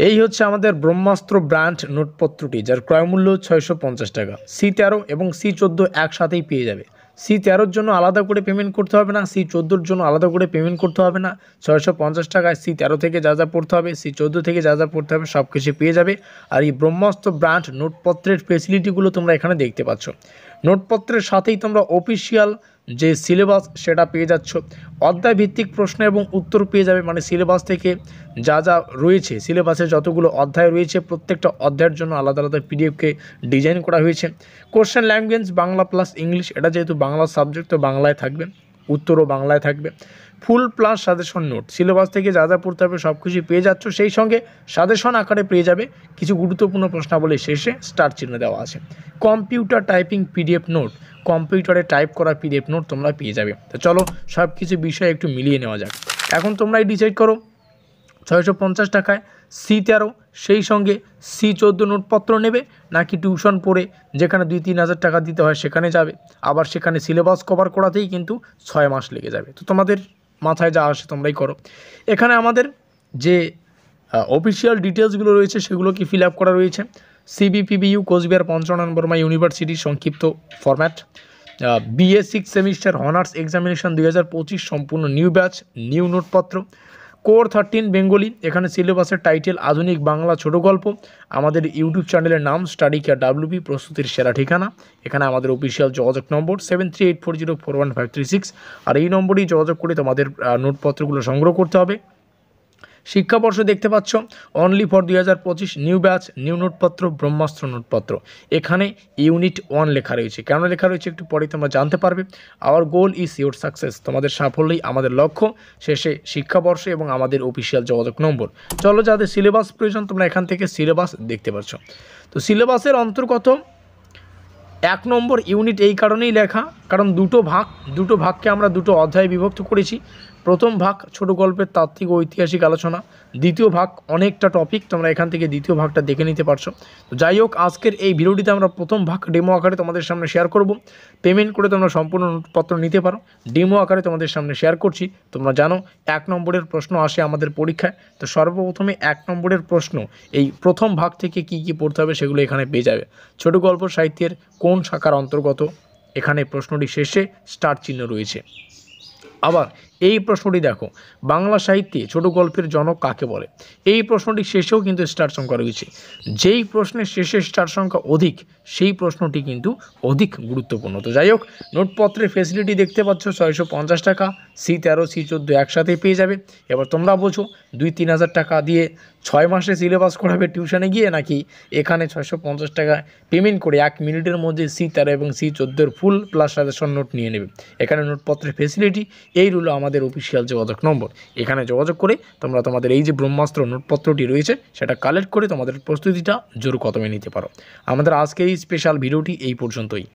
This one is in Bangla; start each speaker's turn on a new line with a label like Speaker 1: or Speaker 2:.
Speaker 1: এই হচ্ছে আমাদের ব্রহ্মাস্ত্র ব্র্যান্ড নোটপত্রটি, যার ক্রয়মূল্য 650 টাকা। C13 এবং C14 একসাথেই পেয়ে যাবে। C13-র জন্য আলাদা করে পেমেন্ট করতে হবে না, C14-র জন্য আলাদা করে পেমেন্ট করতে হবে না। 650 টাকায় C13 থেকে যা যা পড়তে হবে, C14 থেকে যা যা পড়তে হবে সব কিছু পেয়ে যাবে। আর এই ব্রহ্মাস্ত্র ব্র্যান্ড নোটপত্রের ফেসিলিটিগুলো তোমরা এখানে দেখতে পাচ্ছ। নোটপত্রের সাথেই তোমরা অফিসিয়াল যে সিলেবাস সেটা পেয়ে যাচ্ছ, অধ্যায় ভিত্তিক প্রশ্ন এবং উত্তর পেয়ে যাবে। মানে সিলেবাস থেকে যা যা রয়েছে, সিলেবাসে যতগুলো অধ্যায় রয়েছে প্রত্যেকটা অধ্যায়ের জন্য আলাদা আলাদা পিডিএফকে ডিজাইন করা হয়েছে। Question language Bangla plus English, এটা যেহেতু বাংলা সাবজেক্ট তো বাংলায় থাকবে, উত্তরও বাংলায় থাকবে। ফুল প্লাস সাজেশন নোট, সিলেবাস থেকে যা যা পড়তে হবে সব কিছুই পেয়ে যাচ্ছ। সেই সঙ্গে সাজেশন আকারে পেয়ে যাবে কিছু গুরুত্বপূর্ণ প্রশ্নাবলী শেষে স্টার চিহ্ন দেওয়া আছে। কম্পিউটার টাইপিং পিডিএফ নোট, কম্পিউটারে টাইপ করা পিডিএফ নোট তোমরা পেয়ে যাবে। তো চলো সব কিছু বিষয় একটু মিলিয়ে নেওয়া যাক। এখন তোমরাই ডিসাইড করো 650 টাকায় C13 সেই সঙ্গে C14 নোটপত্র নেবে, নাকি টিউশন পড়ে যেখানে 2-3 হাজার টাকা দিতে হয় সেখানে যাবে। আবার সেখানে সিলেবাস কভার করাতেই কিন্তু 6 মাস লেগে যাবে। তো তোমাদের মাথায় যা আসে তোমরাই করো। এখানে আমাদের যে অফিসিয়াল ডিটেলসগুলো রয়েছে সেগুলো কি ফিল আপ করা রয়েছে। CBPBU কোচবিহার পঞ্চনন বর্মা ইউনিভার্সিটির সংক্ষিপ্ত format. BA 6 semester honours examination 2025 সম্পূর্ণ নিউ ব্যাচ, নিউ নোটপত্র। কোর 13 বেঙ্গলি, এখানে সিলেবাসের টাইটেল আধুনিক বাংলা ছোট গল্প। আমাদের ইউটিউব চ্যানেলের নাম স্টাডি কেয়ার WP, প্রস্তুতির সেরা ঠিকানা। এখানে আমাদের অফিসিয়াল যোগাযোগ নম্বর 7384041536, আর এই নম্বরেই যোগাযোগ করে তোমাদের নোটপত্রগুলো সংগ্রহ করতে হবে। শিক্ষাবর্ষ দেখতে পাচ্ছ only for 2025 new batch, new নোটপত্র, ব্রহ্মাস্ত্র নোটপত্র। এখানে ইউনিট 1 লেখা রয়েছে, কেন লেখা রয়েছে একটু পরে তোমরা জানতে পারবে। Hour goal is your success, তোমাদের সাফল্যই আমাদের লক্ষ্য। শেষে শিক্ষাবর্ষ এবং আমাদের অফিসিয়াল যোগাযোগ নম্বর। চলো, যাদের সিলেবাস প্রয়োজন তোমরা এখান থেকে সিলেবাস দেখতে পাচ্ছ। তো সিলেবাসের অন্তর্গত 1 নম্বর ইউনিট এই কারণেই লেখা, কারণ দুটো ভাগকে আমরা দুটো অধ্যায়ে বিভক্ত করেছি। প্রথম ভাগ ছোট গল্পের তাত্ত্বিক ও ঐতিহাসিক আলোচনা, দ্বিতীয় ভাগ অনেকটা টপিক, তোমরা এখান থেকে দ্বিতীয় ভাগটা দেখে নিতে পারছো। তো যাই হোক, আজকের এই ভিডিওটিতে আমরা প্রথম ভাগ ডেমো আকারে তোমাদের সামনে শেয়ার করব। পেমেন্ট করে তোমরা সম্পূর্ণ নোটপত্র নিতে পারো, ডেমো আকারে তোমাদের সামনে শেয়ার করছি। তোমরা জানো 1 নম্বরের প্রশ্ন আসে আমাদের পরীক্ষায়, তো সর্বপ্রথমে 1 নম্বরের প্রশ্ন এই প্রথম ভাগ থেকে কি কি পড়তে হবে সেগুলো এখানে পেয়ে যাবে। ছোট গল্প সাহিত্যের কোন শাখার অন্তর্গত, এখানে প্রশ্নটি শেষে স্টার চিহ্ন রয়েছে। আবার এই প্রশ্নটি দেখো, বাংলা সাহিত্যে ছোট গল্পের জনক কাকে বলে, এই প্রশ্নটি শেষেও কিন্তু স্টার সংখ্যা রয়েছে। যেই প্রশ্নের শেষে স্টার সংখ্যা অধিক সেই প্রশ্নটি কিন্তু অধিক গুরুত্বপূর্ণ। তো যাই হোক, নোটপত্রের ফেসিলিটি দেখতে পাচ্ছ 650 টাকা, C13 C14 একসাথে পেয়ে যাবে। এবার তোমরা বোঝো 2-3 হাজার টাকা দিয়ে 6 মাসে সিলেবাস করাবে টিউশনে গিয়ে, নাকি এখানে 650 টাকা পেমেন্ট করে 1 মিনিটের মধ্যে C13 এবং C14 ফুল প্লাস সাজেশন নোট নিয়ে নেবে। এখানে নোটপত্রের ফেসিলিটি এই হলো আমাদের অফিসিয়াল যোগাযোগ নম্বর। এখানে যোগাযোগ করে তোমরা তোমাদের এই যে ব্রহ্মাস্ত্র নোটপত্রটি রয়েছে সেটা কালেক্ট করে তোমাদের প্রস্তুতিটা জোর কদমে নিতে পারো। আমাদের আজকের এই স্পেশাল ভিডিওটি এই পর্যন্তই।